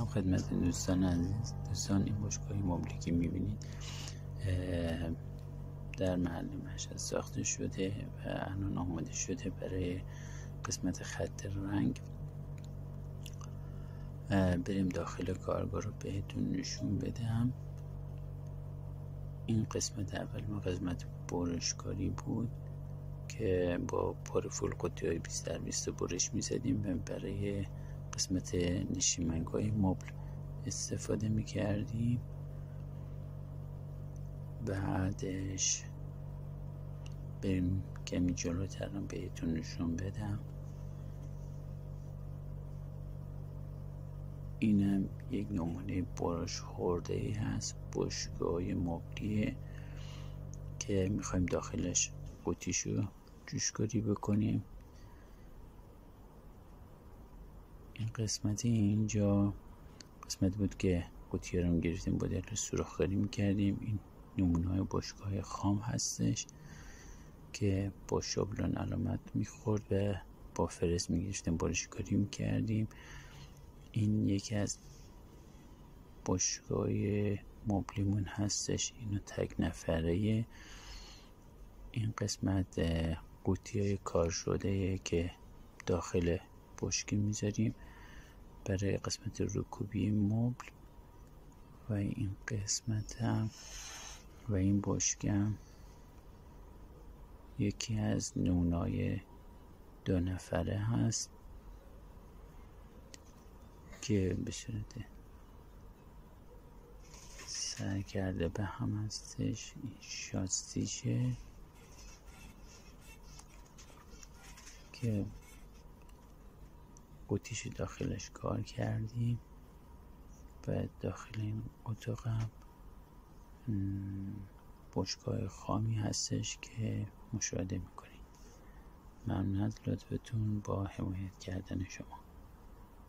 سلام خدمت دوستان عزیز. دوستان، این بشکاه مبلی که میبینید در محل مشهد ساخته شده و الان آماده شده برای قسمت خط رنگ. بریم داخل کارگاه رو بهتون نشون بدم. این قسمت اول ما قسمت برشکاری بود که با پارفول قطعه‌های 20x20 برش میزدیم و برای قسمت نشیمنگ‌های مبل استفاده میکردیم. بعدش بریم کمی جلوتر رو بهتون نشون بدم. اینم یک نمونه برش خورده ای هست، بشکاه مبلیه که میخوایم داخلش قوطیشو جوشکاری بکنیم. این قسمت اینجا قسمت بود که قوطی رو گرفتیم با دل سوراخ‌کاری میکردیم. این نمونه های بشکاه خام هستش که با شابلون علامت میخورد و با فرس میگرفتیم برشکاری میکردیم. این یکی از بشکاه مبلیمون هستش، اینو تک نفره. این قسمت قوطی های کار شده که داخل بشکه میذاریم برای قسمت رکوبی مبل. و این قسمت هم و این بشکه هم یکی از نمونه‌های 2 نفره هست که به صورت سرکرده به هم هستش. این شاستیشه که قوطیش داخلش کار کردیم و داخل این اتاق هم بشکاه خامی هستش که مشاهده میکنید. ممنون از لطفتون با حمایت کردن شما.